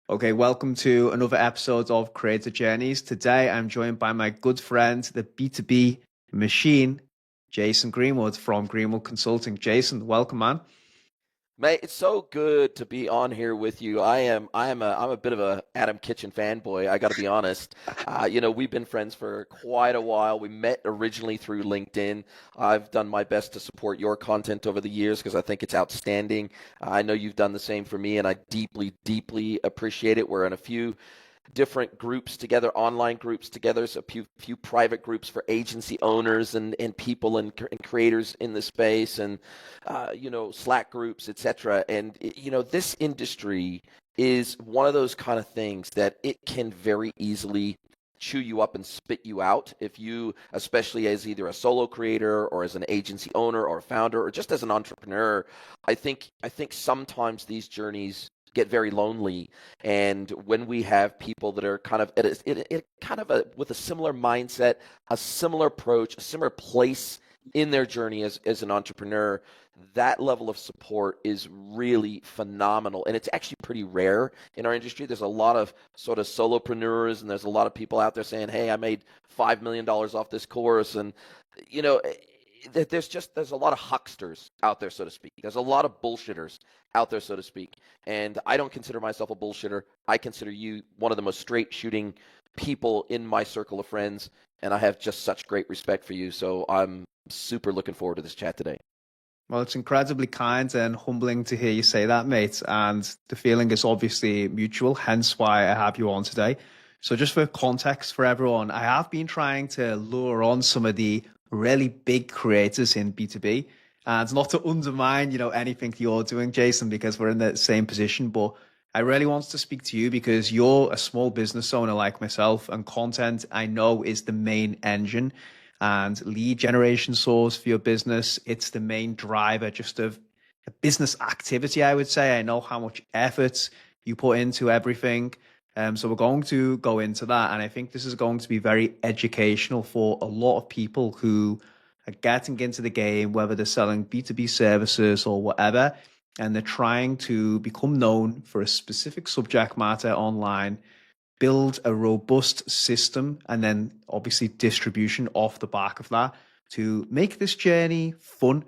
Okay, welcome to another episode of Creator Journeys. Today I'm joined by my good friend, the B2B machine, Jason Greenwood from Greenwood Consulting. Jason, welcome, man. Mate, it's so good to be on here with you. I'm a bit of a Adam Kitchen fanboy. I got to be honest. We've been friends for quite a while. We met originally through LinkedIn. I've done my best to support your content over the years because I think it's outstanding. I know you've done the same for me, and I deeply, deeply appreciate it. We're in a few different groups together, online groups together, so a few private groups for agency owners and people and creators in the space, and Slack groups, etc. And this industry is one of those kind of things that it can very easily chew you up and spit you out if you, especially as either a solo creator or as an agency owner or founder or just as an entrepreneur. I think sometimes these journeys get very lonely, and when we have people that are kind of with a similar mindset, a similar approach, a similar place in their journey as an entrepreneur, that level of support is really phenomenal, and it's actually pretty rare in our industry. There's a lot of sort of solopreneurs, and there's a lot of people out there saying, hey, I made $5 million off this course, and you know there's a lot of hucksters out there, so to speak. There's a lot of bullshitters out there, so to speak. And I don't consider myself a bullshitter. I consider you one of the most straight shooting people in my circle of friends, and I have just such great respect for you. So I'm super looking forward to this chat today. Well, it's incredibly kind and humbling to hear you say that, mate. And the feeling is obviously mutual, hence why I have you on today. So just for context for everyone, I have been trying to lure on some of the really big creators in B2B. And not to undermine, anything you're doing, Jason, because we're in the same position, but I really want to speak to you because you're a small business owner like myself, and content I know is the main engine and lead generation source for your business. It's the main driver just of a business activity, I would say. I know how much effort you put into everything. So we're going to go into that. And I think this is going to be very educational for a lot of people who are getting into the game, whether they're selling B2B services or whatever, and they're trying to become known for a specific subject matter online, build a robust system, and then obviously distribution off the back of that to make this journey fun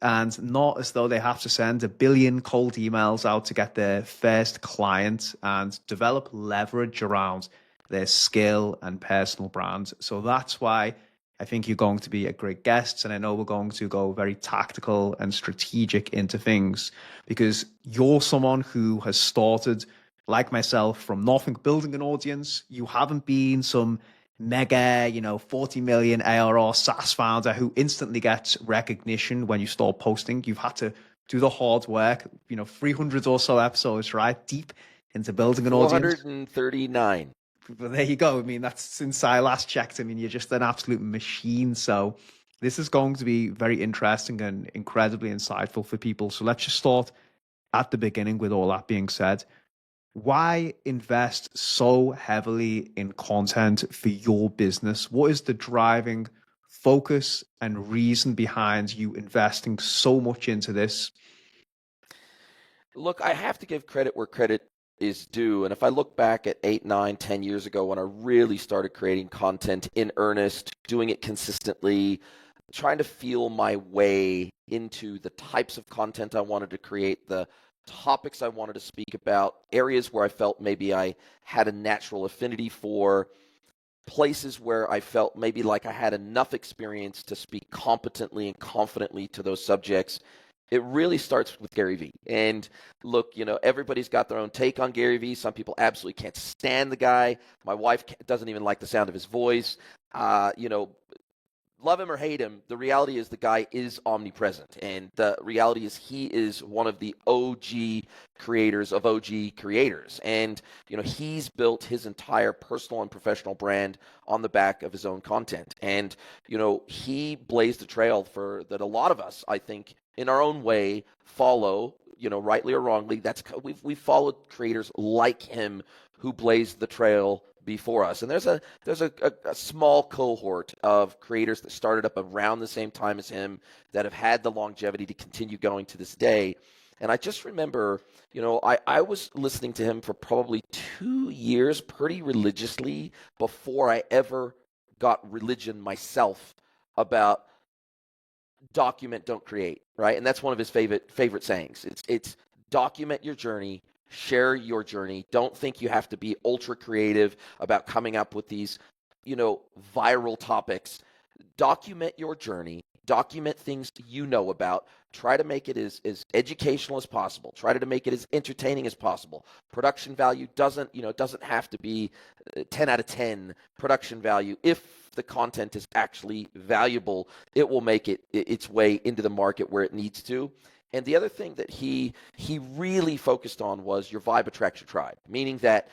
and not as though they have to send a billion cold emails out to get their first client, and develop leverage around their skill and personal brand. So that's why I think you're going to be a great guest. And I know we're going to go very tactical and strategic into things because you're someone who has started, like myself, from nothing, building an audience. You haven't been some mega, 40 million ARR SaaS founder who instantly gets recognition when you start posting. You've had to do the hard work, 300 or so episodes, right? Deep into building an audience. 439. But there you go. I mean, that's since I last checked. I mean, you're just an absolute machine. So this is going to be very interesting and incredibly insightful for people. So let's just start at the beginning with all that being said. Why invest so heavily in content for your business? What is the driving focus and reason behind you investing so much into this? Look, I have to give credit where credit is due. And if I look back at 8, 9, 10 years ago when I really started creating content in earnest, doing it consistently, trying to feel my way into the types of content I wanted to create, the topics I wanted to speak about, areas where I felt maybe I had a natural affinity for, places where I felt maybe like I had enough experience to speak competently and confidently to those subjects. It really starts with Gary Vee. And look, everybody's got their own take on Gary Vee. Some people absolutely can't stand the guy. My wife doesn't even like the sound of his voice. Love him or hate him, the reality is the guy is omnipresent. And the reality is he is one of the OG creators of OG creators. And, he's built his entire personal and professional brand on the back of his own content. And, he blazed a trail for that a lot of us, I think, in our own way, follow, rightly or wrongly. We've followed creators like him who blazed the trail before us. And there's a small cohort of creators that started up around the same time as him that have had the longevity to continue going to this day. And I just remember, I was listening to him for probably 2 years pretty religiously before I ever got religion myself about document, don't create, right? And that's one of his favorite sayings. It's document your journey, share your journey. Don't think you have to be ultra creative about coming up with these, viral topics. Document your journey, document things you know about. Try to make it as educational as possible. Try to make it as entertaining as possible. Production value doesn't have to be 10 out of 10 production value. If the content is actually valuable, it will make its way into the market where it needs to. And the other thing that he really focused on was your vibe attracts your tribe, meaning that,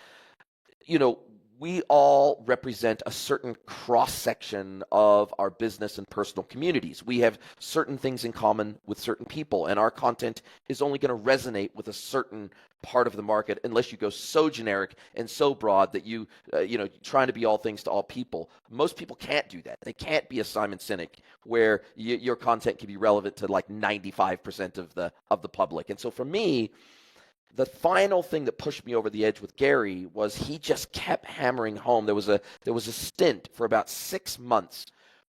we all represent a certain cross-section of our business and personal communities. We have certain things in common with certain people, and our content is only going to resonate with a certain part of the market unless you go so generic and so broad that trying to be all things to all people. Most people can't do that. They can't be a Simon Sinek where your content can be relevant to like 95% of the public. And so for me, the final thing that pushed me over the edge with Gary was he just kept hammering home. There was a stint for about 6 months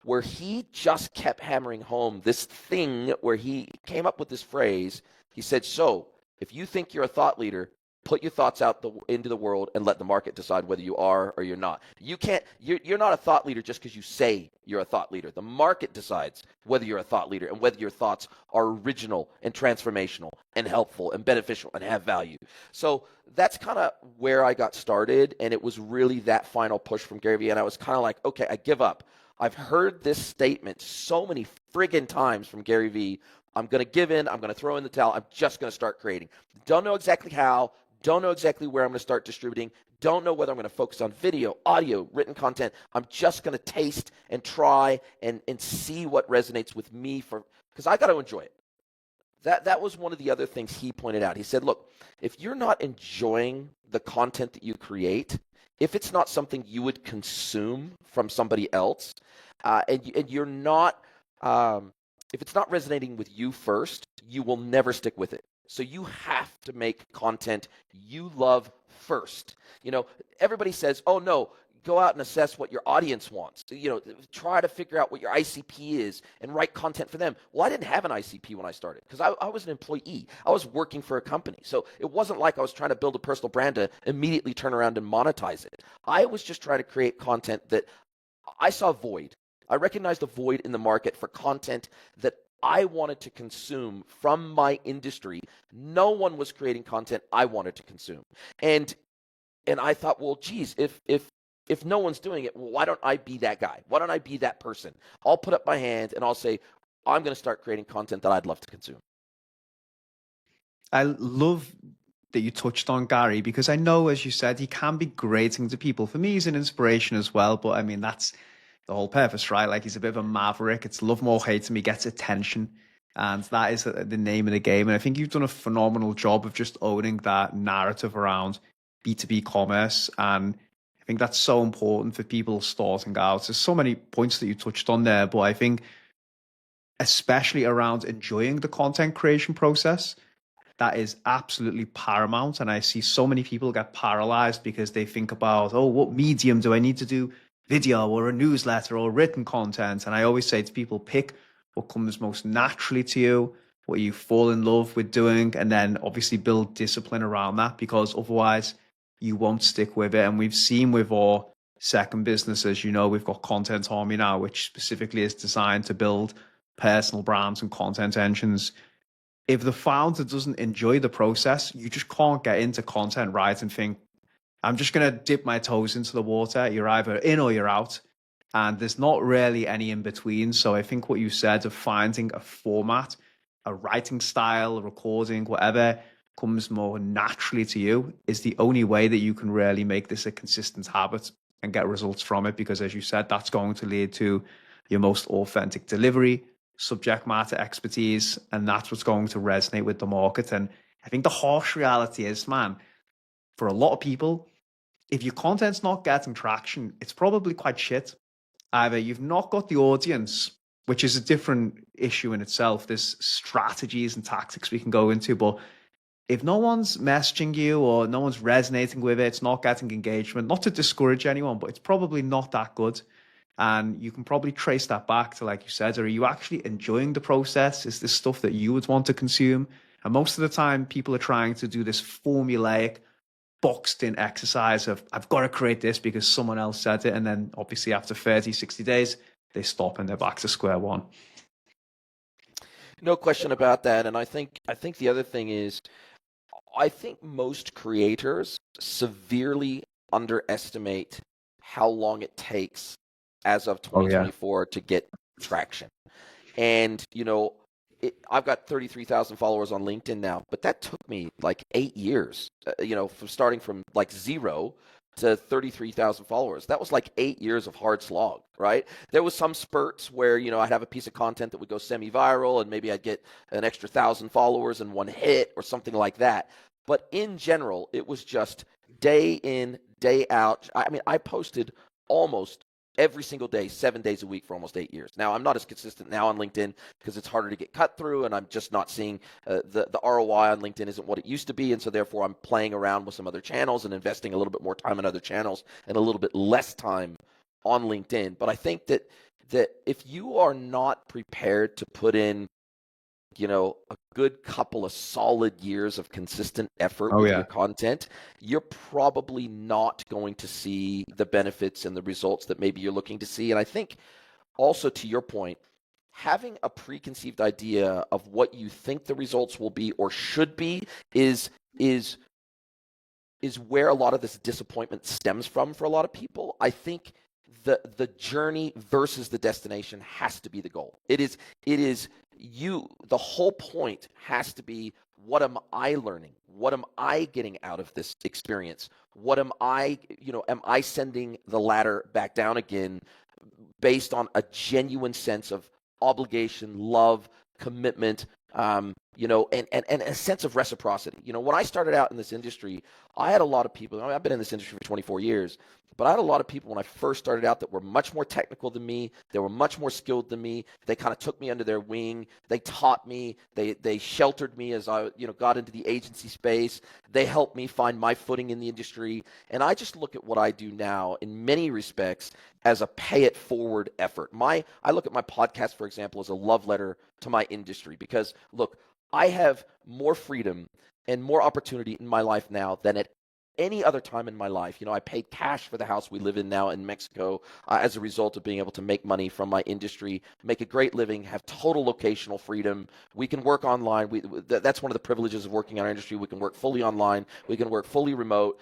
where he just kept hammering home this thing where he came up with this phrase. He said, so if you think you're a thought leader, put your thoughts out into the world and let the market decide whether you are or you're not. You're not a thought leader just because you say you're a thought leader. The market decides whether you're a thought leader and whether your thoughts are original and transformational and helpful and beneficial and have value. So that's kind of where I got started, and it was really that final push from Gary Vee, and I was kind of like, okay, I give up. I've heard this statement so many friggin' times from Gary Vee. I'm going to give in. I'm going to throw in the towel. I'm just going to start creating. Don't know exactly how. Don't know exactly where I'm going to start distributing. Don't know whether I'm going to focus on video, audio, written content. I'm just going to taste and try and see what resonates with me because I got to enjoy it. That was one of the other things he pointed out. He said, look, if you're not enjoying the content that you create, if it's not something you would consume from somebody else, and you're not, if it's not resonating with you first, you will never stick with it. So you have to make content you love first. Everybody says, oh no, go out and assess what your audience wants. Try to figure out what your ICP is and write content for them. Well, I didn't have an ICP when I started because I was an employee. I was working for a company. So it wasn't like I was trying to build a personal brand to immediately turn around and monetize it. I was just trying to create content that I saw void. I recognized a void in the market for content that I wanted to consume from my industry. No one was creating content I wanted to consume. And I thought, well, geez, if no one's doing it, well, why don't I be that guy? Why don't I be that person? I'll put up my hand and I'll say, I'm going to start creating content that I'd love to consume. I love that you touched on Gary, because I know, as you said, he can be grating to people. For me, he's an inspiration as well, but I mean, that's the whole purpose, right? Like, he's a bit of a maverick. It's love more hate him. He gets attention, and that is the name of the game. And I think you've done a phenomenal job of just owning that narrative around B2B commerce, and I think that's so important for people starting out. There's so many points that you touched on there, but I think especially around enjoying the content creation process, that is absolutely paramount. And I see so many people get paralyzed because they think about, oh, what medium do I need to do video or a newsletter or written content? And I always say to people, pick what comes most naturally to you, what you fall in love with doing, and then obviously build discipline around that, because otherwise you won't stick with it. And we've seen with our second businesses, we've got Content Army now, which specifically is designed to build personal brands and content engines. If the founder doesn't enjoy the process, you just can't get into content right and think, I'm just going to dip my toes into the water. You're either in or you're out. And there's not really any in between. So I think what you said of finding a format, a writing style, a recording, whatever comes more naturally to you, is the only way that you can really make this a consistent habit and get results from it. Because as you said, that's going to lead to your most authentic delivery, subject matter expertise, and that's what's going to resonate with the market. And I think the harsh reality is, man, for a lot of people, if your content's not getting traction, it's probably quite shit. Either you've not got the audience, which is a different issue in itself. There's strategies and tactics we can go into, but if no one's messaging you or no one's resonating with it, it's not getting engagement, not to discourage anyone, but it's probably not that good. And you can probably trace that back to, like you said, are you actually enjoying the process? Is this stuff that you would want to consume? And most of the time, people are trying to do this formulaic, boxed in exercise of, I've got to create this because someone else said it. And then obviously after 30, 60 days, they stop and they're back to square one. No question about that. And I think the other thing is, I think most creators severely underestimate how long it takes as of 2024 to get traction. And, I've got 33,000 followers on LinkedIn now, but that took me like 8 years, from starting from like 0 to 33,000 followers. That was like 8 years of hard slog, right? There was some spurts where, I'd have a piece of content that would go semi-viral and maybe I'd get an extra 1,000 followers in one hit or something like that. But in general, it was just day in, day out. I mean, I posted almost every single day, 7 days a week for almost 8 years. Now, I'm not as consistent now on LinkedIn because it's harder to get cut through, and I'm just not seeing the ROI on LinkedIn isn't what it used to be, and so therefore I'm playing around with some other channels and investing a little bit more time in other channels and a little bit less time on LinkedIn. But I think that if you are not prepared to put in a good couple of solid years of consistent effort with your content, you're probably not going to see the benefits and the results that maybe you're looking to see. And I think also, to your point, having a preconceived idea of what you think the results will be or should be is where a lot of this disappointment stems from for a lot of people. I think the journey versus the destination has to be the goal. It is the whole point has to be, what am I learning? What am I getting out of this experience? What am I sending the ladder back down again based on a genuine sense of obligation, love, commitment, and a sense of reciprocity. When I started out in this industry, I had a lot of people, I've been in this industry for 24 years, but I had a lot of people when I first started out that were much more technical than me. They were much more skilled than me. They kind of took me under their wing. They taught me. They sheltered me as I got into the agency space. They helped me find my footing in the industry. And I just look at what I do now in many respects as a pay it forward effort. I look at my podcast, for example, as a love letter to my industry because, look, I have more freedom and more opportunity in my life now than at any other time in my life. I paid cash for the house we live in now in Mexico as a result of being able to make money from my industry, make a great living, have total locational freedom. We can work online. That's one of the privileges of working in our industry. We can work fully online. We can work fully remote.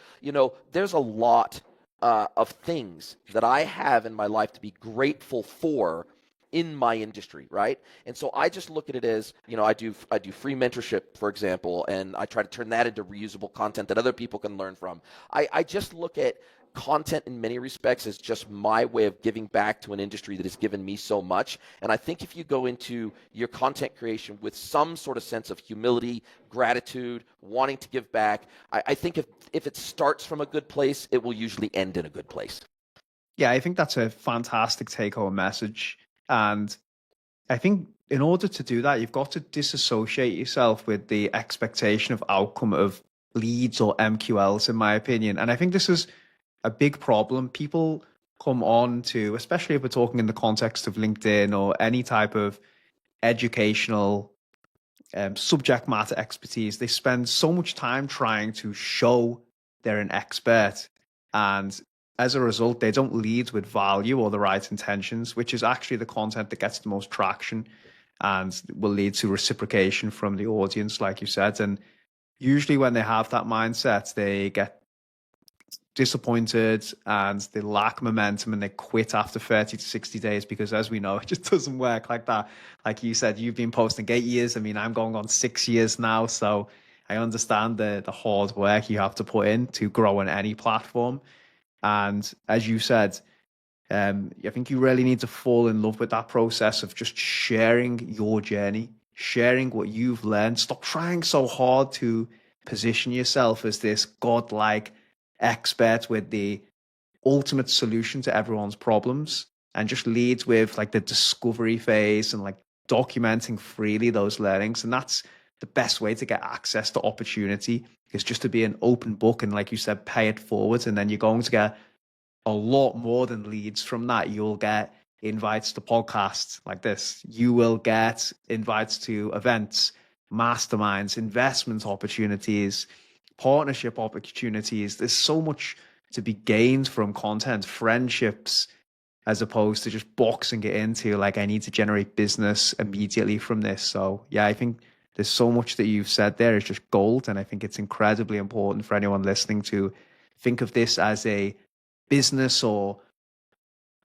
There's a lot of things that I have in my life to be grateful for in my industry, right? And so I just look at it as, I do free mentorship, for example, and I try to turn that into reusable content that other people can learn from. I just look at content in many respects as just my way of giving back to an industry that has given me so much. And I think if you go into your content creation with some sort of sense of humility, gratitude, wanting to give back, I think if it starts from a good place, it will usually end in a good place. Yeah, I think that's a fantastic take-home message. And I think in order to do that, you've got to disassociate yourself with the expectation of outcome of leads or MQLs, in my opinion. And I think this is a big problem. People come on to, especially if we're talking in the context of LinkedIn or any type of educational subject matter expertise, they spend so much time trying to show they're an expert. And as a result, they don't lead with value or the right intentions, which is actually the content that gets the most traction and will lead to reciprocation from the audience, like you said. And usually when they have that mindset, they get disappointed and they lack momentum and they quit after 30 to 60 days because, as we know, it just doesn't work like that. Like you said, you've been posting 8 years. I mean, I'm going on 6 years now. So I understand the hard work you have to put in to grow on any platform. And as you said, I think you really need to fall in love with that process of just sharing your journey, sharing what you've learned. Stop trying so hard to position yourself as this godlike expert with the ultimate solution to everyone's problems. and just leads with like the discovery phase and like documenting freely those learnings. And that's the best way to get access to opportunity, is just to be an open book and, like you said, pay it forward. And then you're going to get a lot more than leads from that. You'll get invites to podcasts like this. You will get invites to events, masterminds, investment opportunities, partnership opportunities. There's so much to be gained from content, friendships, as opposed to just boxing it into like, I need to generate business immediately from this. So yeah, I think there's so much that you've said there is just gold. And I think it's incredibly important for anyone listening to think of this as a business or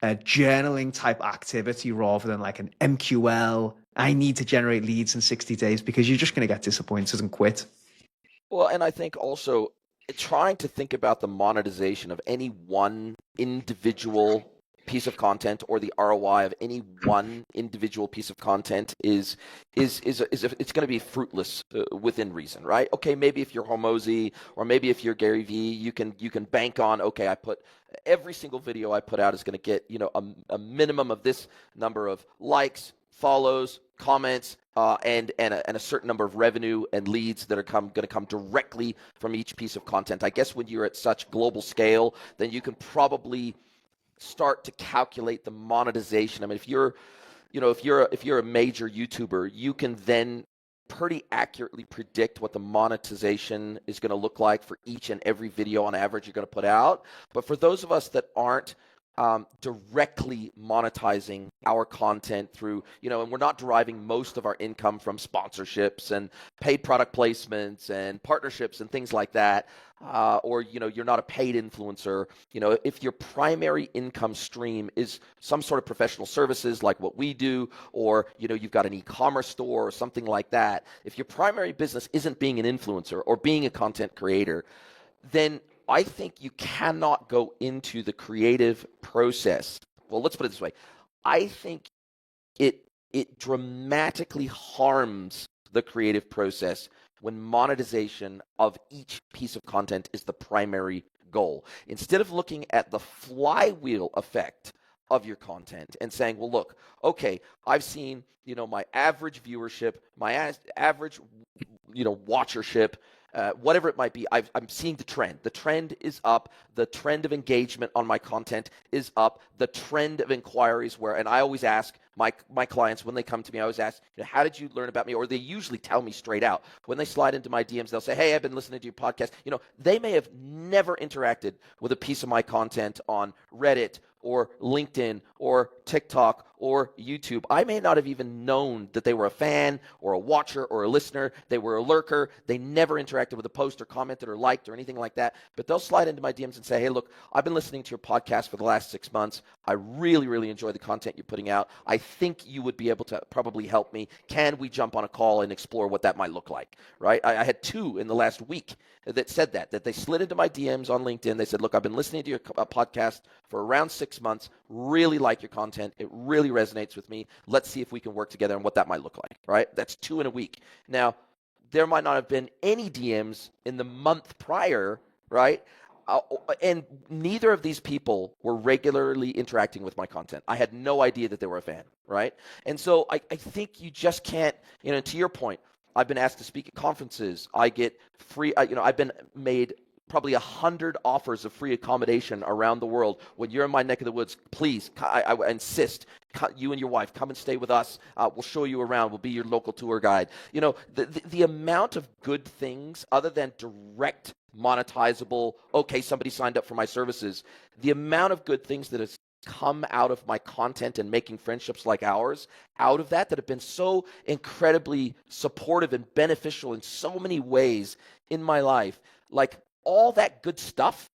a journaling type activity rather than like an MQL. I need to generate leads in 60 days, because you're just going to get disappointed and quit. Well, and I think also trying to think about the monetization of any one individual piece of content, or the ROI of any one individual piece of content is it's going to be fruitless within reason, right? Okay, maybe if you're Hormozy, or maybe if you're Gary Vee, you can bank on, okay, I put every single video I put out is going to get a minimum of this number of likes, follows, comments, and a certain number of revenue and leads that are going to come directly from each piece of content. I guess when you're at such global scale, then you can probably start to calculate the monetization. I mean, if you're a major YouTuber, you can then pretty accurately predict what the monetization is going to look like for each and every video on average you're going to put out. But for those of us that aren't directly monetizing our content through, and we're not deriving most of our income from sponsorships and paid product placements and partnerships and things like that, or you're not a paid influencer. If your primary income stream is some sort of professional services like what we do, or you've got an e-commerce store or something like that, if your primary business isn't being an influencer or being a content creator, then I think you cannot go into the creative process. Well, let's put it this way. I think it dramatically harms the creative process when monetization of each piece of content is the primary goal. Instead of looking at the flywheel effect of your content and saying, well, look, okay, I've seen, my average viewership, my average, watchership, whatever it might be, I'm seeing the trend. The trend is up. The trend of engagement on my content is up. The trend of inquiries and I always ask my clients when they come to me, I always ask, how did you learn about me? Or they usually tell me straight out. When they slide into my DMs, they'll say, hey, I've been listening to your podcast. They may have never interacted with a piece of my content on Reddit or LinkedIn or TikTok or YouTube. I may not have even known that they were a fan or a watcher or a listener. They were a lurker. They never interacted with a post or commented or liked or anything like that. But they'll slide into my DMs and say, hey, look, I've been listening to your podcast for the last 6 months. I really, really enjoy the content you're putting out. I think you would be able to probably help me. Can we jump on a call and explore what that might look like, right? I had 2 in the last week that said that they slid into my DMs on LinkedIn. They said, look, I've been listening to your podcast for around 6 months. Really like your content. It really resonates with me. Let's see if we can work together and what that might look like, right? That's 2 in a week. Now, there might not have been any DMs in the month prior, right? And neither of these people were regularly interacting with my content. I had no idea that they were a fan, right? And so I think you just can't, to your point, I've been asked to speak at conferences. I get free, I've been made probably 100 offers of free accommodation around the world. When you're in my neck of the woods, please, I insist, you and your wife, come and stay with us. We'll show you around. We'll be your local tour guide. The amount of good things other than direct monetizable, okay, somebody signed up for my services, the amount of good things that has come out of my content and making friendships like ours out of that have been so incredibly supportive and beneficial in so many ways in my life. Like, all that good stuff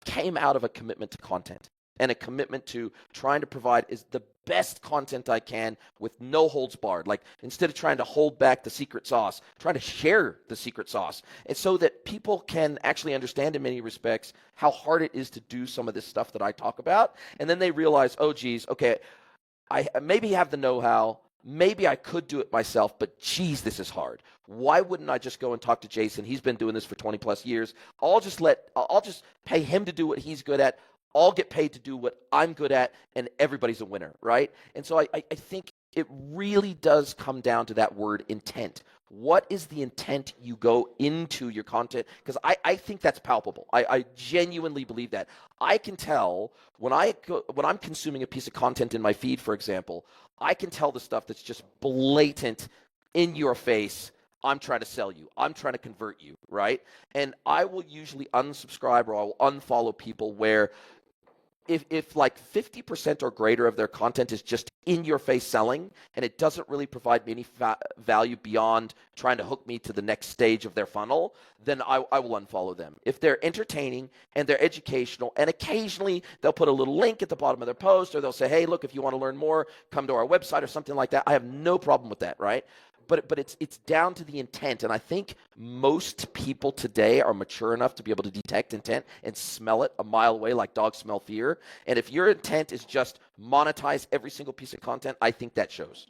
came out of a commitment to content and a commitment to trying to provide is the best content I can with no holds barred. Like, instead of trying to hold back the secret sauce, trying to share the secret sauce. And so that people can actually understand in many respects how hard it is to do some of this stuff that I talk about. And then they realize, oh, geez, okay, I maybe have the know-how. Maybe I could do it myself, but geez, this is hard. Why wouldn't I just go and talk to Jason? He's been doing this for 20 plus years. I'll just pay him to do what he's good at. all get paid to do what I'm good at, and everybody's a winner, right? And so I think it really does come down to that word intent. What is the intent you go into your content? Because I think that's palpable. I genuinely believe that. I can tell when I'm consuming a piece of content in my feed, for example, I can tell the stuff that's just blatant, in your face. I'm trying to sell you. I'm trying to convert you, right? And I will usually unsubscribe or I will unfollow people where if like 50% or greater of their content is just in your face selling and it doesn't really provide me any value beyond trying to hook me to the next stage of their funnel, then I will unfollow them. If they're entertaining and they're educational, and occasionally they'll put a little link at the bottom of their post, or they'll say, hey, look, if you want to learn more, come to our website or something like that, I have no problem with that, right? But it's down to the intent, and I think most people today are mature enough to be able to detect intent and smell it a mile away, like dogs smell fear. And if your intent is just monetize every single piece of content, I think that shows.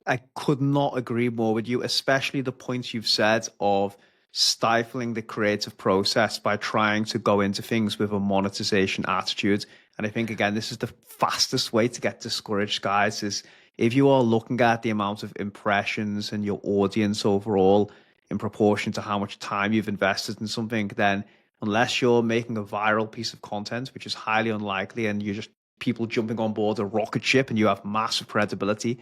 I could not agree more with you, especially the points you've said of stifling the creative process by trying to go into things with a monetization attitude. And I think, again, this is the fastest way to get discouraged, guys, is if you are looking at the amount of impressions and your audience overall in proportion to how much time you've invested in something, then unless you're making a viral piece of content, which is highly unlikely, and you're just people jumping on board a rocket ship and you have massive credibility,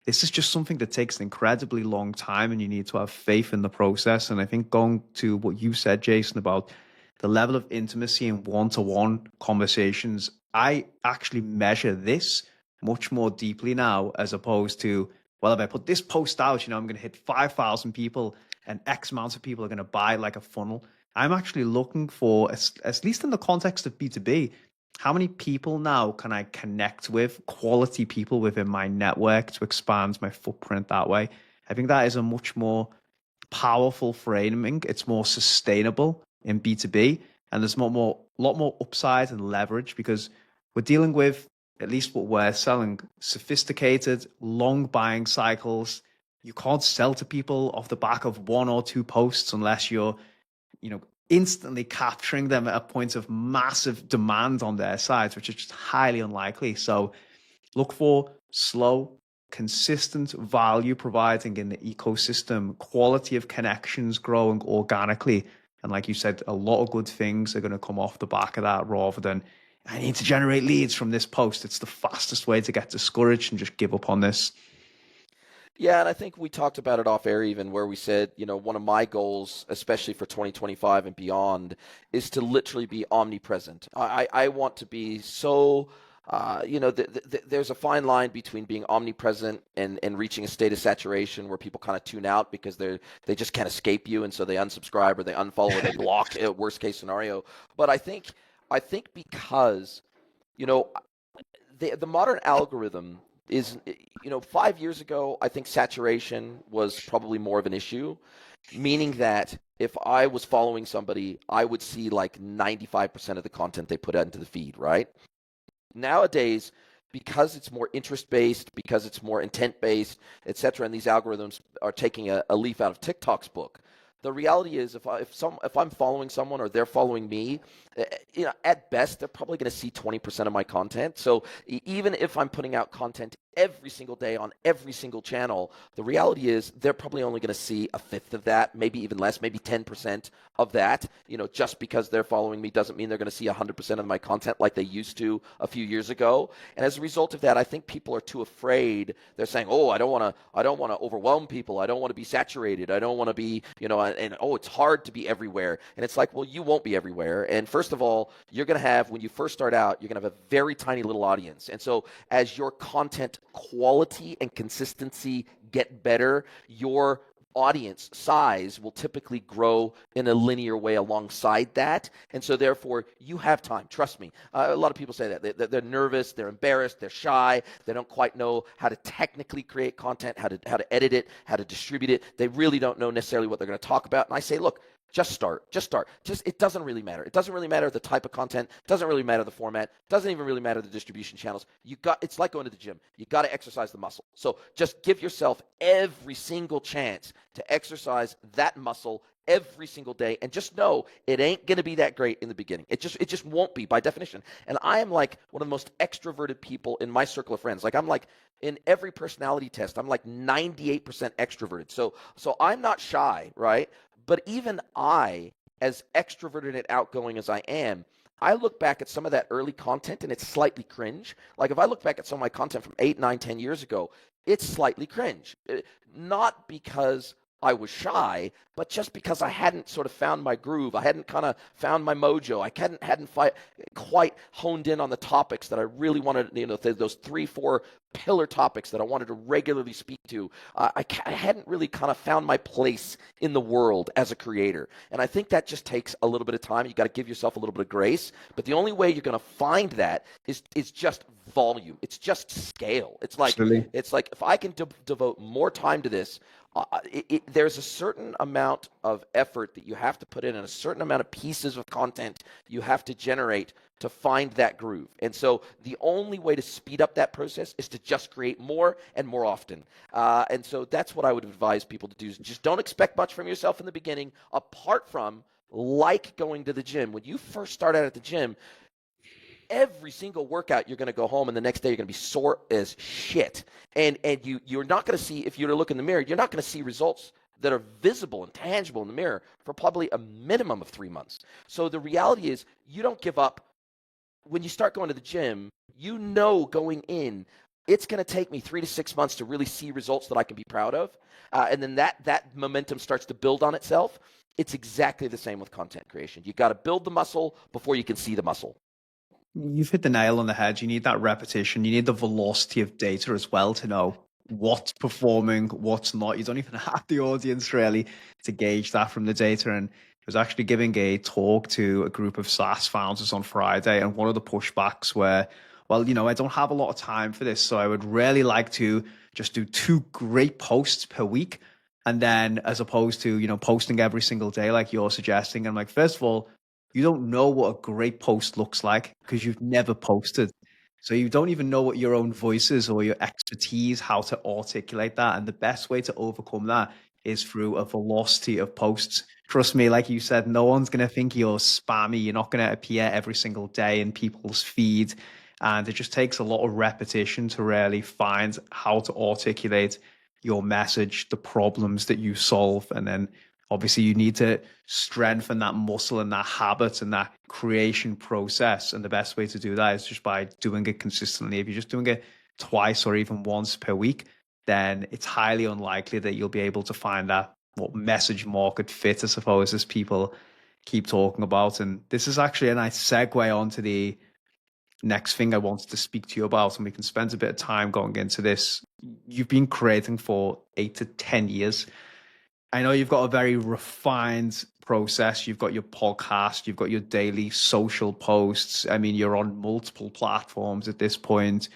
this is just something that takes an incredibly long time, and you need to have faith in the process. And I think going to what you said, Jason, about the level of intimacy and one-to-one conversations, I actually measure this much more deeply now, as opposed to, well, if I put this post out, I'm going to hit 5,000 people and X amount of people are going to buy like a funnel. I'm actually looking for, at least in the context of B2B, how many people now can I connect with, quality people within my network, to expand my footprint that way. I think that is a much more powerful framing. It's more sustainable in B2B, and there's a lot more upside and leverage, because we're dealing with, at least what we're selling, sophisticated, long buying cycles. You can't sell to people off the back of one or two posts unless you're, instantly capturing them at a point of massive demand on their sides, which is just highly unlikely. So look for slow, consistent value providing in the ecosystem, quality of connections growing organically. And like you said, a lot of good things are going to come off the back of that, rather than I need to generate leads from this post. It's the fastest way to get discouraged and just give up on this. Yeah, and I think we talked about it off air even, where we said, one of my goals, especially for 2025 and beyond, is to literally be omnipresent. I want to be so, there's a fine line between being omnipresent and reaching a state of saturation where people kind of tune out because they just can't escape you, and so they unsubscribe or they unfollow or they block, worst case scenario. But I think because, the modern algorithm is, 5 years ago, I think saturation was probably more of an issue, meaning that if I was following somebody, I would see like 95% of the content they put out into the feed, right? Nowadays, because it's more interest-based, because it's more intent-based, et cetera, and these algorithms are taking a leaf out of TikTok's book, the reality is if I'm following someone or they're following me, at best, they're probably going to see 20% of my content. So even if I'm putting out content every single day on every single channel, the reality is they're probably only going to see a fifth of that, maybe even less, maybe 10% of that. Just because they're following me doesn't mean they're going to see 100% of my content like they used to a few years ago. And as a result of that, I think people are too afraid. They're saying, "Oh, I don't want to overwhelm people. I don't want to be saturated. I don't want to be, and it's hard to be everywhere." And it's like, well, you won't be everywhere. And first of all, you're going to have, when you first start out, you're going to have a very tiny little audience. And so as your content quality and consistency get better, your audience size will typically grow in a linear way alongside that. And so therefore, you have time. Trust me. A lot of people say that. They're nervous, they're embarrassed, they're shy, they don't quite know how to technically create content, how to edit it, how to distribute it. They really don't know necessarily what they're going to talk about. And I say, look, just start. It doesn't really matter. It doesn't really matter the type of content. It doesn't really matter the format. It doesn't even really matter the distribution channels. It's like going to the gym. You got to exercise the muscle. So just give yourself every single chance to exercise that muscle every single day, and just know it ain't going to be that great in the beginning. It just won't be by definition. And I am like one of the most extroverted people in my circle of friends. Like I'm like in every personality test, I'm like 98% extroverted. So I'm not shy, right? But even I, as extroverted and outgoing as I am, I look back at some of that early content and it's slightly cringe. Like if I look back at some of my content from 8, 9, 10 years ago, it's slightly cringe. Not because I was shy, but just because I hadn't sort of found my groove. I hadn't kind of found my mojo. I hadn't quite honed in on the topics that I really wanted, those 3, 4 pillar topics that I wanted to regularly speak to. I hadn't really kind of found my place in the world as a creator. And I think that just takes a little bit of time. You got to give yourself a little bit of grace. But the only way you're going to find that is just volume. It's just scale. It's like if I can devote more time to this, there's a certain amount of effort that you have to put in and a certain amount of pieces of content you have to generate to find that groove. And so the only way to speed up that process is to just create more and more often. And so that's what I would advise people to do. Is just don't expect much from yourself in the beginning, apart from like going to the gym. When you first start out at the gym, every single workout, you're going to go home and the next day you're going to be sore as shit. And you're not going to see, if you were to look in the mirror, you're not going to see results that are visible and tangible in the mirror for probably a minimum of 3 months. So the reality is you don't give up. When you start going to the gym, going in, it's going to take me 3 to 6 months to really see results that I can be proud of. And then that momentum starts to build on itself. It's exactly the same with content creation. You got to build the muscle before you can see the muscle. You've hit the nail on the head. You need that repetition. You need the velocity of data as well to know what's performing, what's not. You don't even have the audience really to gauge that from the data. And I was actually giving a talk to a group of SaaS founders on Friday, and one of the pushbacks were, well, I don't have a lot of time for this, so I would really like to just do 2 great posts per week. And then as opposed to, posting every single day like you're suggesting. I'm like, first of all, you don't know what a great post looks like because you've never posted. So you don't even know what your own voice is or your expertise, how to articulate that. And the best way to overcome that is through a velocity of posts. Trust me, like you said, no one's going to think you're spammy. You're not going to appear every single day in people's feed. And it just takes a lot of repetition to really find how to articulate your message, the problems that you solve. And then obviously you need to strengthen that muscle and that habit and that creation process. And the best way to do that is just by doing it consistently. If you're just doing it twice or even once per week, then it's highly unlikely that you'll be able to find that message market fit, I suppose, as people keep talking about. And this is actually a nice segue onto the next thing I wanted to speak to you about, and we can spend a bit of time going into this. You've been creating for 8 to 10 years. I know you've got a very refined process. You've got your podcast, you've got your daily social posts. I mean, you're on multiple platforms at this point.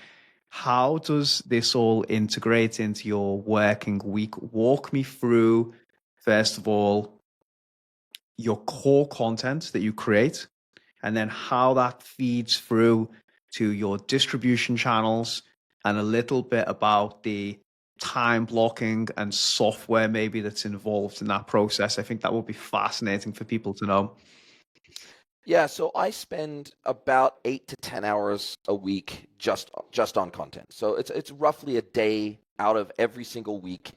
How does this all integrate into your working week? Walk me through, first of all, your core content that you create, and then how that feeds through to your distribution channels, and a little bit about the time blocking and software maybe that's involved in that process. I think that would be fascinating for people to know. Yeah, so I spend about 8 to 10 hours a week just on content. So it's roughly a day out of every single week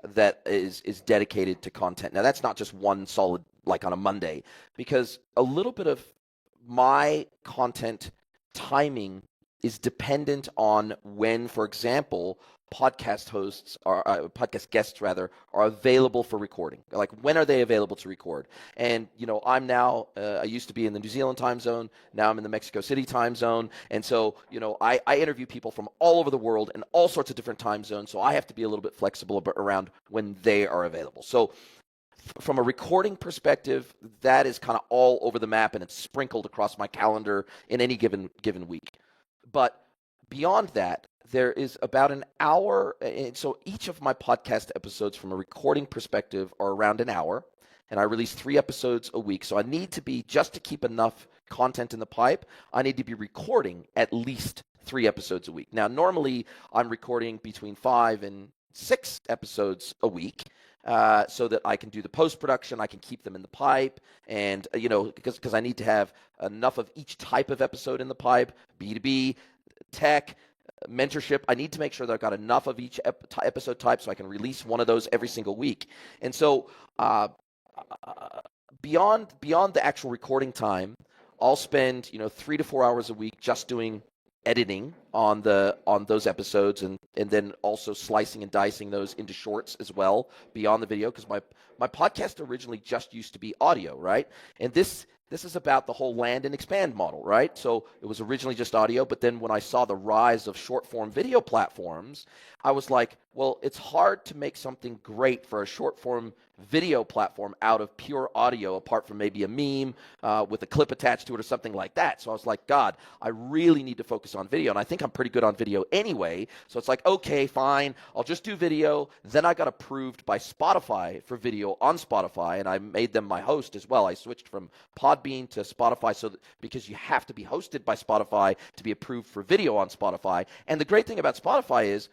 that is dedicated to content. Now that's not just one solid, like on a Monday, because a little bit of my content timing is dependent on when, for example, podcast guests are available for recording. Like, when are they available to record? And I'm now I used to be in the New Zealand time zone. Now I'm in the Mexico City time zone. And so I interview people from all over the world in all sorts of different time zones. So I have to be a little bit flexible around when they are available. So from a recording perspective, that is kind of all over the map, and it's sprinkled across my calendar in any given week. But beyond that, there is about an hour. And so each of my podcast episodes from a recording perspective are around an hour, and I release 3 episodes a week. So I need to be, just to keep enough content in the pipe, I need to be recording at least 3 episodes a week. Now, normally I'm recording between 5 and 6 episodes a week. so that I can do the post-production, I can keep them in the pipe, and because I need to have enough of each type of episode in the pipe, B2B, tech, mentorship. I need to make sure that I've got enough of each episode type so I can release one of those every single week. And so beyond the actual recording time, I'll spend 3 to 4 hours a week just doing editing on those episodes, and then also slicing and dicing those into shorts as well beyond the video, because my podcast originally just used to be audio, right? And this is about the whole land and expand model, right? So it was originally just audio, but then when I saw the rise of short form video platforms, I was like, well, it's hard to make something great for a short form video platform out of pure audio, apart from maybe a meme with a clip attached to it or something like that. So I was like, God, I really need to focus on video, and I think I'm pretty good on video anyway. So it's like, okay, fine, I'll just do video. Then I got approved by Spotify for video on Spotify, and I made them my host as well. I switched from Podbean to Spotify, because you have to be hosted by Spotify to be approved for video on Spotify. And the great thing about Spotify is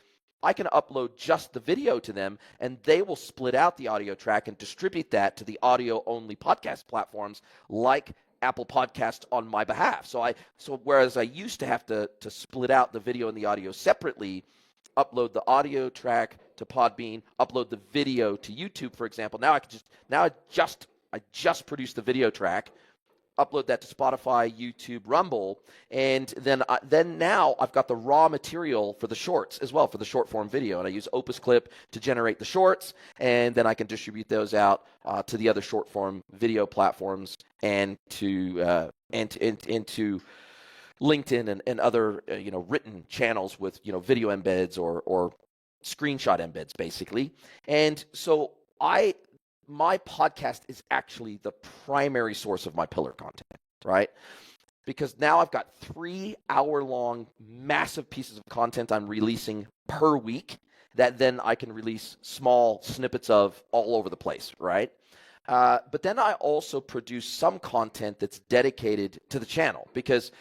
I can upload just the video to them, and they will split out the audio track and distribute that to the audio-only podcast platforms like Apple Podcasts on my behalf. So whereas I used to have to split out the video and the audio separately, upload the audio track to Podbean, upload the video to YouTube, for example. Now I just produce the video track, upload that to Spotify, YouTube, Rumble, and then now I've got the raw material for the shorts as well, for the short form video, and I use Opus Clip to generate the shorts, and then I can distribute those out to the other short form video platforms and to into LinkedIn and other written channels with video embeds or screenshot embeds, basically. And so my podcast is actually the primary source of my pillar content, right? Because now I've got 3-hour-long massive pieces of content I'm releasing per week that then I can release small snippets of all over the place, right? But then I also produce some content that's dedicated to the channel, because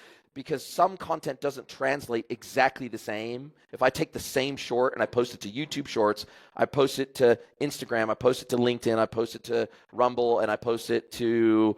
some content doesn't translate exactly the same. If I take the same short and I post it to YouTube Shorts, I post it to Instagram, I post it to LinkedIn, I post it to Rumble, and I post it to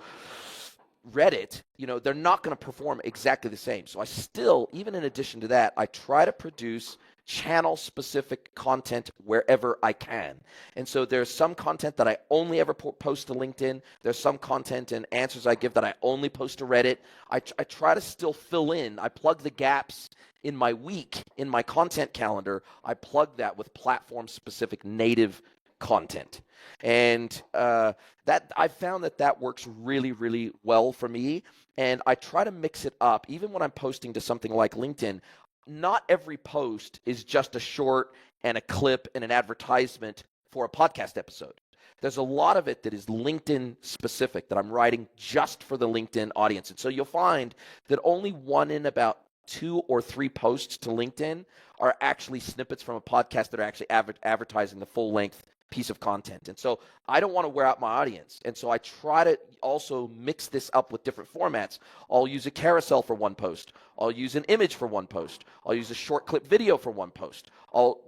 Reddit, they're not going to perform exactly the same. So I still, even in addition to that, I try to produce channel-specific content wherever I can. And so there's some content that I only ever post to LinkedIn. There's some content and answers I give that I only post to Reddit. I try to still fill in. I plug the gaps in my week, in my content calendar. I plug that with platform-specific native content. And that I found that works really, really well for me. And I try to mix it up. Even when I'm posting to something like LinkedIn, not every post is just a short and a clip and an advertisement for a podcast episode. There's a lot of it that is LinkedIn specific, that I'm writing just for the LinkedIn audience. And so you'll find that only one in about 2 or 3 posts to LinkedIn are actually snippets from a podcast that are actually advertising the full length piece of content. And so I don't want to wear out my audience. And so I try to also mix this up with different formats. I'll use a carousel for one post. I'll use an image for one post. I'll use a short clip video for one post. I'll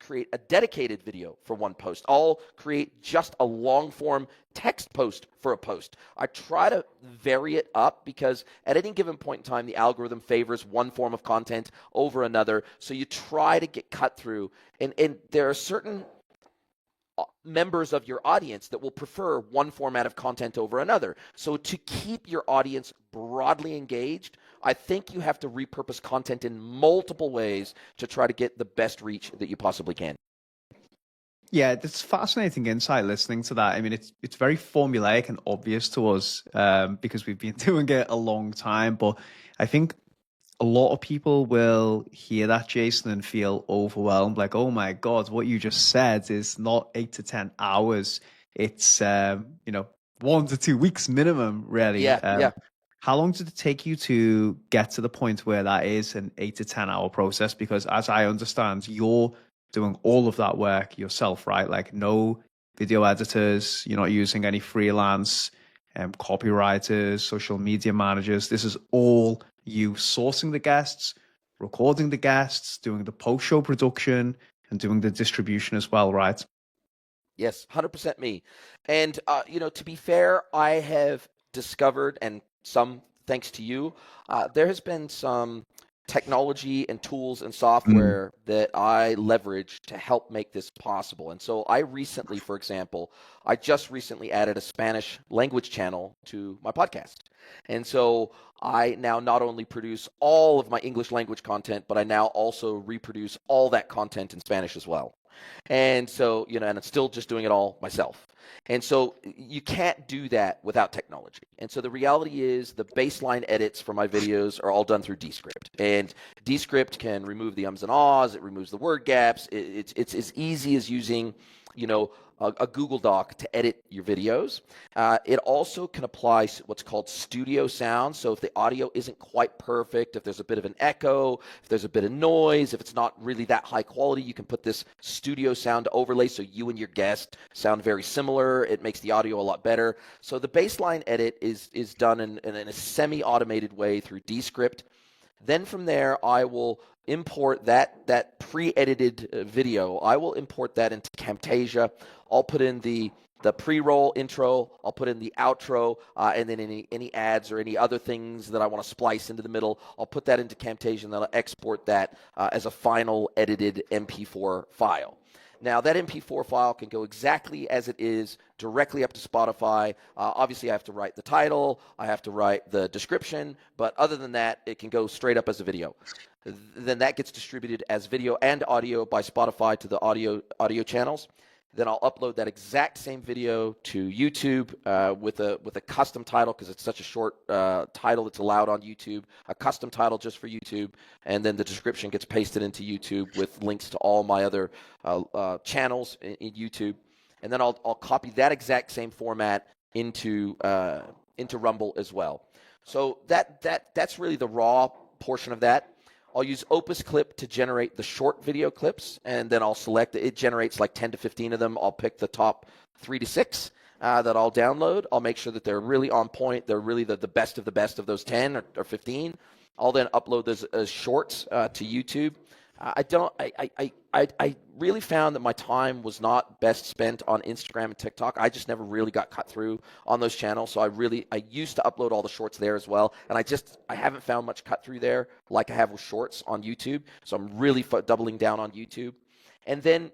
create a dedicated video for one post. I'll create just a long form text post for a post. I try to vary it up because at any given point in time, the algorithm favors one form of content over another. So you try to get cut through. And there are certain members of your audience that will prefer one format of content over another. So to keep your audience broadly engaged, I think you have to repurpose content in multiple ways to try to get the best reach that you possibly can. Yeah, it's fascinating insight listening to that. I mean, it's very formulaic and obvious to us because we've been doing it a long time. But I think a lot of people will hear that, Jason, and feel overwhelmed. Like, oh my God, what you just said is not 8 to 10 hours. It's 1 to 2 weeks minimum, really. Yeah. How long did it take you to get to the point where that is an 8 to 10 hour process? Because as I understand, you're doing all of that work yourself, right? Like no video editors, you're not using any freelance copywriters, social media managers. This is all you sourcing the guests, recording the guests, doing the post-show production, and doing the distribution as well, right? Yes, 100% me. And, to be fair, I have discovered, and some thanks to you, there has been some technology and tools and Mm, software that I leverage to help make this possible. And so I recently, for example, I just recently added a Spanish language channel to my podcast. And so I now not only produce all of my English language content, but I now also reproduce all that content in Spanish as well. And so, and I'm still just doing it all myself. And so you can't do that without technology. And so the reality is the baseline edits for my videos are all done through Descript. And Descript can remove the ums and ahs, it removes the word gaps. It's as easy as using, a Google Doc to edit your videos. It also can apply what's called studio sound. So if the audio isn't quite perfect, if there's a bit of an echo, if there's a bit of noise, if it's not really that high quality, you can put this studio sound overlay so you and your guest sound very similar. It makes the audio a lot better. So the baseline edit is done in a semi-automated way through Descript. Then from there, I will import that pre-edited video. I will import that into Camtasia. I'll put in the pre-roll intro. I'll put in the outro, and then any ads or any other things that I want to splice into the middle. I'll put that into Camtasia, and then I'll export that as a final edited MP4 file. Now, that MP4 file can go exactly as it is, directly up to Spotify. Obviously, I have to write the title, I have to write the description, but other than that, it can go straight up as a video. Then that gets distributed as video and audio by Spotify to the audio channels. Then I'll upload that exact same video to YouTube with a custom title, because it's such a short title that's allowed on YouTube, a custom title just for YouTube, and then the description gets pasted into YouTube with links to all my other channels in YouTube. And then I'll copy that exact same format into Rumble as well. So that's really the raw portion of that. I'll use Opus Clip to generate the short video clips, and then I'll select it. It generates like 10 to 15 of them. I'll pick the top 3 to 6 that I'll download. I'll make sure that they're really on point. They're really the best of those 10 or 15. I'll then upload those as shorts to YouTube. I really found that my time was not best spent on Instagram and TikTok. I just never really got cut through on those channels. So I used to upload all the shorts there as well. And I haven't found much cut through there like I have with shorts on YouTube. So I'm really doubling down on YouTube. And then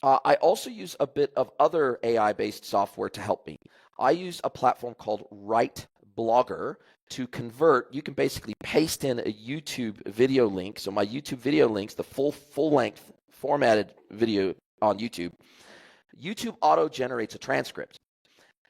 I also use a bit of other AI-based software to help me. I use a platform called Write Blogger to convert. You can basically paste in a YouTube video link. So my YouTube video links, the full-length formatted video on YouTube, YouTube auto-generates a transcript.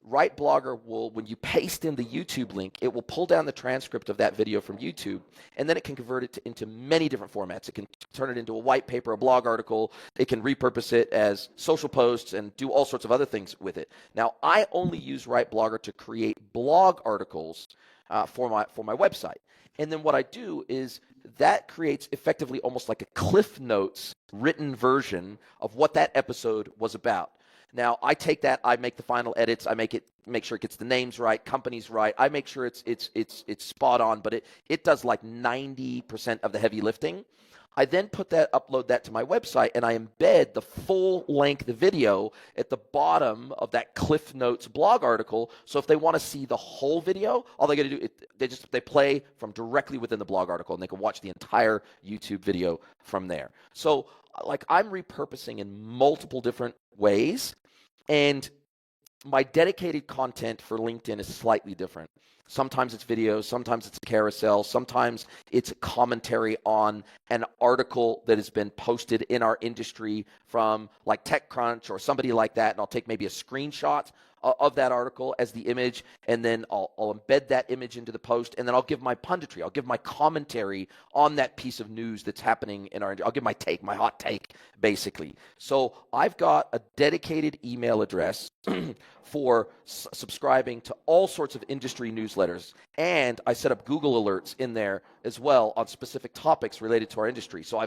Write Blogger will, when you paste in the YouTube link, it will pull down the transcript of that video from YouTube, and then it can convert it into many different formats. It can turn it into a white paper, a blog article. It can repurpose it as social posts and do all sorts of other things with it. Now, I only use Write Blogger to create blog articles for my website. And then what I do is that creates effectively almost like a Cliff Notes written version of what that episode was about. Now, I take that, I make the final edits, I make sure it gets the names right, companies right. I make sure it's spot on, but it does like 90% of the heavy lifting. I then upload that to my website, and I embed the full-length video at the bottom of that Cliff Notes blog article. So if they want to see the whole video, all they got to do they play from directly within the blog article, and they can watch the entire YouTube video from there. So I'm repurposing in multiple different ways, and my dedicated content for LinkedIn is slightly different. Sometimes it's videos, sometimes it's a carousel, sometimes it's a commentary on an article that has been posted in our industry from like TechCrunch or somebody like that, and I'll take maybe a screenshot of that article as the image, and then I'll embed that image into the post, and then I'll give my punditry, I'll give my commentary on that piece of news that's happening in our industry. I'll give my hot take, basically. So I've got a dedicated email address for subscribing to all sorts of industry newsletters, and I set up Google alerts in there as well on specific topics related to our industry. So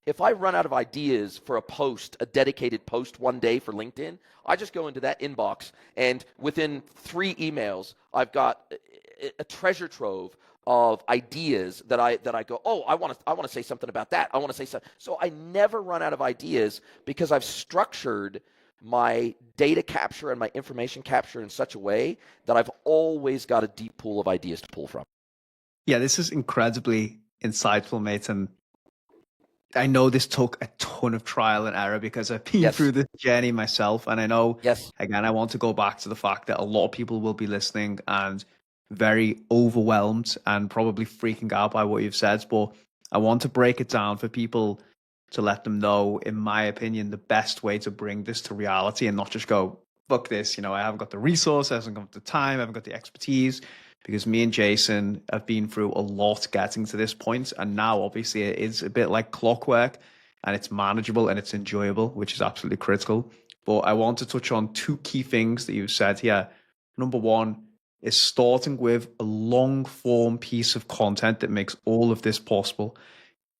if I run out of ideas for a dedicated post one day for LinkedIn, I just go into that inbox, and within 3 emails, I've got a treasure trove of ideas that I go, oh, I want to say something about that. I want to say something. So I never run out of ideas because I've structured my data capture and my information capture in such a way that I've always got a deep pool of ideas to pull from. Yeah, this is incredibly insightful, mate. And I know this took a ton of trial and error because I've been through this journey myself. And I know, again, I want to go back to the fact that a lot of people will be listening and very overwhelmed and probably freaking out by what you've said. But I want to break it down for people to let them know, in my opinion, the best way to bring this to reality and not just go, fuck this, I haven't got the resource, I haven't got the time, I haven't got the expertise, because me and Jason have been through a lot getting to this point. And now obviously it is a bit like clockwork and it's manageable and it's enjoyable, which is absolutely critical. But I want to touch on two key things that you've said here. Number one is starting with a long form piece of content that makes all of this possible.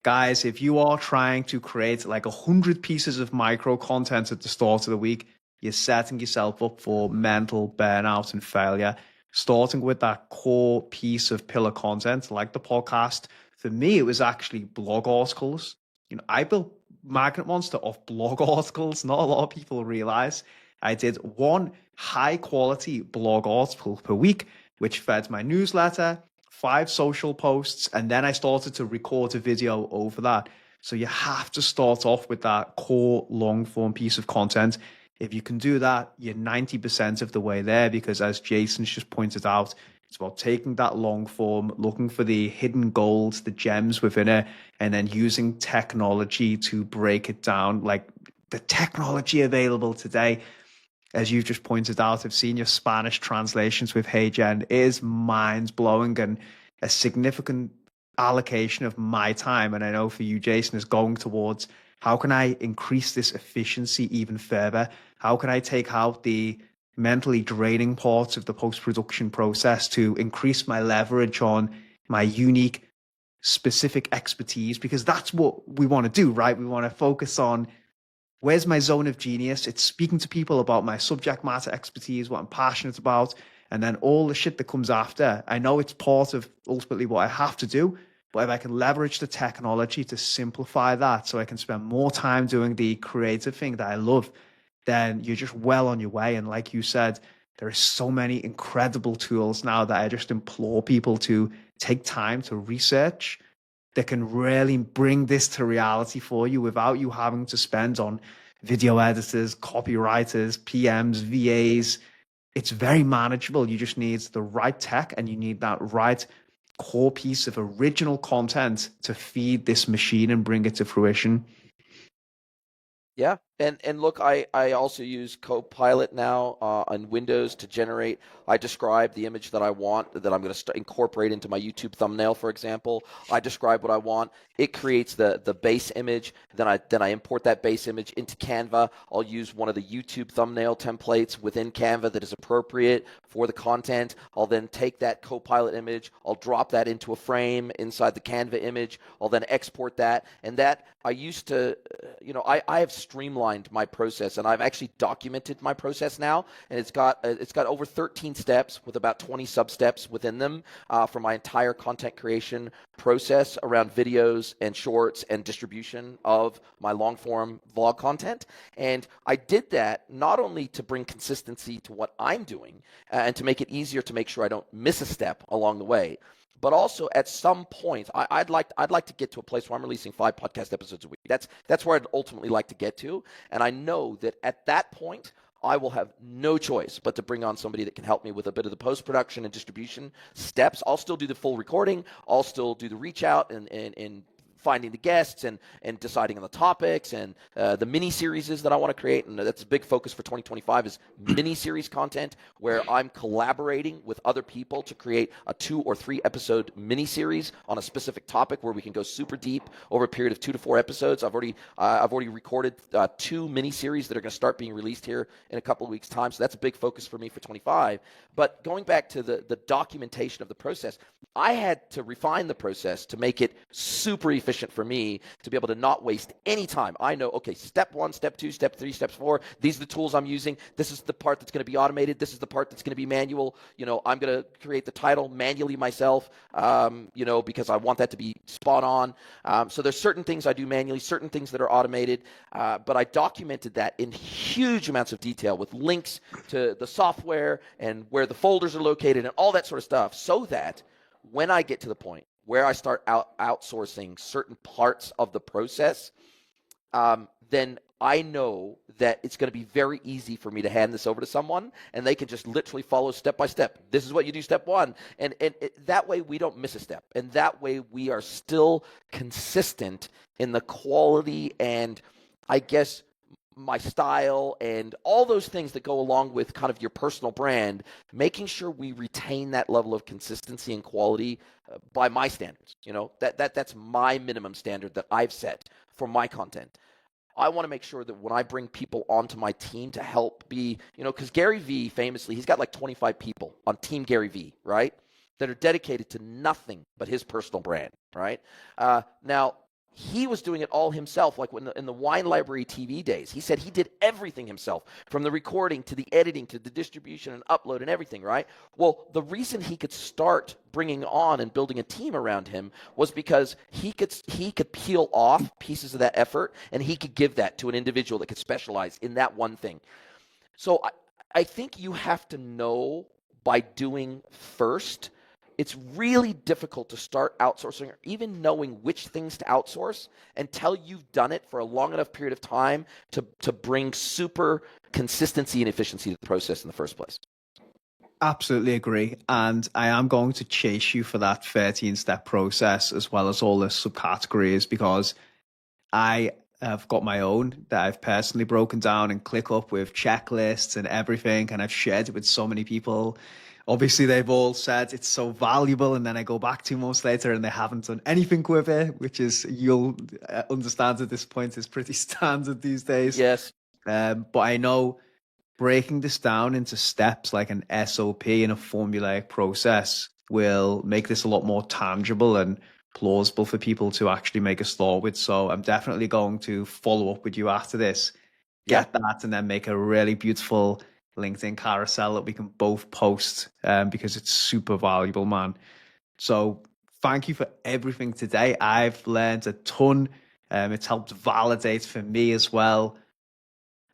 Guys, if you are trying to create like 100 pieces of micro content at the start of the week, you're setting yourself up for mental burnout and failure. Starting with that core piece of pillar content, like the podcast, for me, it was actually blog articles. I built Magnet Monster off blog articles. Not a lot of people realize. I did one high quality blog article per week, which fed my newsletter, 5 social posts, and then I started to record a video over that. So you have to start off with that core long form piece of content. If you can do that, you're 90% of the way there, because as Jason's just pointed out, it's about taking that long form, looking for the hidden gold, the gems within it, and then using technology to break it down. Like the technology available today, as you've just pointed out, I've seen your Spanish translations with HeyGen, is mind-blowing, and a significant allocation of my time, and I know for you, Jason, is going towards how can I increase this efficiency even further? How can I take out the mentally draining parts of the post-production process to increase my leverage on my unique, specific expertise? Because that's what we want to do, right? We want to focus on where's my zone of genius? It's speaking to people about my subject matter expertise, what I'm passionate about, and then all the shit that comes after. I know it's part of ultimately what I have to do, but if I can leverage the technology to simplify that so I can spend more time doing the creative thing that I love, then you're just well on your way. And like you said, there are so many incredible tools now that I just implore people to take time to research that can really bring this to reality for you without you having to spend on video editors, copywriters, PMs, VAs. It's very manageable. You just need the right tech and you need that right core piece of original content to feed this machine and bring it to fruition. Yeah. And look, I also use Copilot now on Windows to generate. I describe the image that I want, that I'm going to incorporate into my YouTube thumbnail, for example. I describe what I want. It creates the base image. Then I import that base image into Canva. I'll use one of the YouTube thumbnail templates within Canva that is appropriate for the content. I'll then take that Copilot image. I'll drop that into a frame inside the Canva image. I'll then export that. And that I used to, I have streamlined my process, and I've actually documented my process now, and it's got over 13 steps with about 20 sub-steps within them for my entire content creation process around videos and shorts and distribution of my long-form vlog content. And I did that not only to bring consistency to what I'm doing and to make it easier to make sure I don't miss a step along the way, but also at some point, I'd like to get to a place where I'm releasing 5 podcast episodes a week. That's where I'd ultimately like to get to. And I know that at that point, I will have no choice but to bring on somebody that can help me with a bit of the post-production and distribution steps. I'll still do the full recording. I'll still do the reach out and finding the guests and deciding on the topics and the mini-series that I want to create. And that's a big focus for 2025 is mini-series content where I'm collaborating with other people to create a 2 or 3 episode mini-series on a specific topic where we can go super deep over a period of 2 to 4 episodes. I've already recorded 2 mini-series that are going to start being released here in a couple of weeks' time. So that's a big focus for me for 25. But going back to the documentation of the process, I had to refine the process to make it super efficient efficient for me to be able to not waste any time. I know, okay, step 1, step 2, step 3, steps 4, these are the tools I'm using. This is the part that's going to be automated. This is the part that's going to be manual. I'm going to create the title manually myself, because I want that to be spot on. So there's certain things I do manually, certain things that are automated, but I documented that in huge amounts of detail with links to the software and where the folders are located and all that sort of stuff, so that when I get to the point where I start outsourcing certain parts of the process, then I know that it's going to be very easy for me to hand this over to someone, and they can just literally follow step by step. This is what you do, step 1. And that way we don't miss a step. And that way we are still consistent in the quality and, I guess, my style and all those things that go along with kind of your personal brand, making sure we retain that level of consistency and quality by my standards. That's my minimum standard that I've set for my content. I want to make sure that when I bring people onto my team to help be, because Gary Vee famously, he's got like 25 people on Team Gary Vee, right? That are dedicated to nothing but his personal brand, right? Now, he was doing it all himself, like in the Wine Library TV days. He said he did everything himself, from the recording to the editing to the distribution and upload and everything, right? Well, the reason he could start bringing on and building a team around him was because he could peel off pieces of that effort, and he could give that to an individual that could specialize in that one thing. So I think you have to know by doing first. It's really difficult to start outsourcing or even knowing which things to outsource until you've done it for a long enough period of time to bring super consistency and efficiency to the process in the first place. Absolutely agree. And I am going to chase you for that 13-step process as well as all the subcategories, because I have got my own that I've personally broken down and ClickUp with checklists and everything. And I've shared it with so many people. Obviously, they've all said it's so valuable, and then I go back 2 months later and they haven't done anything with it, which is, you'll understand at this point, is pretty standard these days. Yes. But I know breaking this down into steps like an SOP and a formulaic process will make this a lot more tangible and plausible for people to actually make a start with. So I'm definitely going to follow up with you after this, get that, and then make a really beautiful LinkedIn carousel that we can both post, because it's super valuable, man. So thank you for everything today. I've learned a ton. It's helped validate for me as well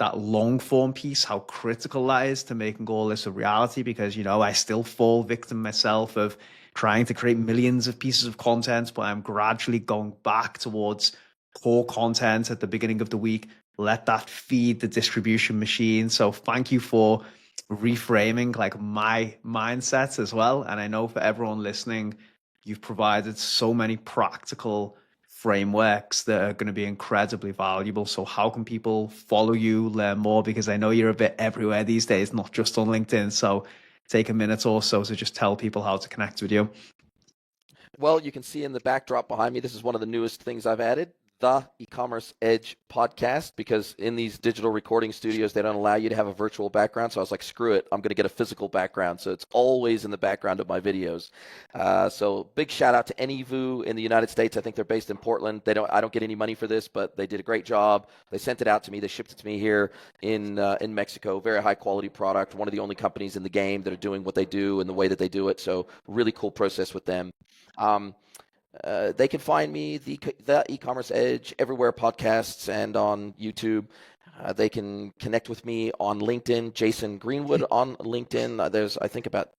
that long form piece, how critical that is to making all this a reality, because, I still fall victim myself of trying to create millions of pieces of content, but I'm gradually going back towards core content at the beginning of the week. Let that feed the distribution machine. So thank you for reframing like my mindset as well. And I know for everyone listening, you've provided so many practical frameworks that are going to be incredibly valuable. So how can people follow you, learn more? Because I know you're a bit everywhere these days, not just on LinkedIn. So take a minute or so to just tell people how to connect with you. Well, you can see in the backdrop behind me, this is one of the newest things I've added, the E-commerce Edge Podcast, because in these digital recording studios, they don't allow you to have a virtual background. So I was like, screw it, I'm going to get a physical background. So it's always in the background of my videos. So big shout out to Anyvu in the United States. I think they're based in Portland. I don't get any money for this, but they did a great job. They sent it out to me. They shipped it to me here in Mexico. Very high quality product. One of the only companies in the game that are doing what they do and the way that they do it. So really cool process with them. They can find me, the E-commerce Edge, everywhere podcasts and on YouTube. They can connect with me on LinkedIn, Jason Greenwood on LinkedIn. There's, I think, about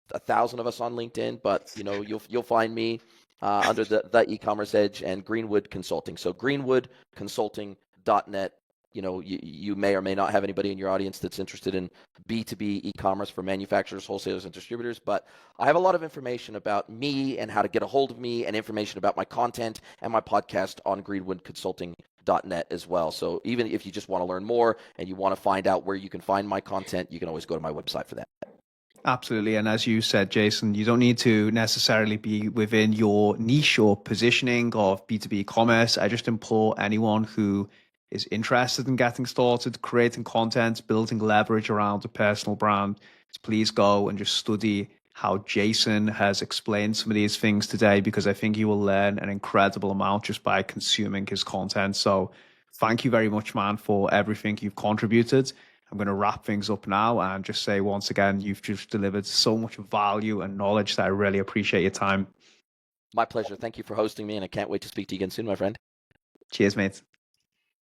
1,000 of us on LinkedIn, but you'll find me under the E-commerce Edge and Greenwood Consulting. So greenwoodconsulting.net. You may or may not have anybody in your audience that's interested in B2B e-commerce for manufacturers, wholesalers, and distributors, but I have a lot of information about me and how to get a hold of me, and information about my content and my podcast on greenwoodconsulting.net as well. So even if you just want to learn more and you want to find out where you can find my content, you can always go to my website for that. Absolutely. And as you said, Jason, you don't need to necessarily be within your niche or positioning of B2B commerce. I just implore anyone who is interested in getting started, creating content, building leverage around a personal brand, please go and just study how Jason has explained some of these things today, because I think you will learn an incredible amount just by consuming his content. So thank you very much, man, for everything you've contributed. I'm going to wrap things up now and just say once again, you've just delivered so much value and knowledge that I really appreciate your time. My pleasure. Thank you for hosting me, and I can't wait to speak to you again soon, my friend. Cheers, mate.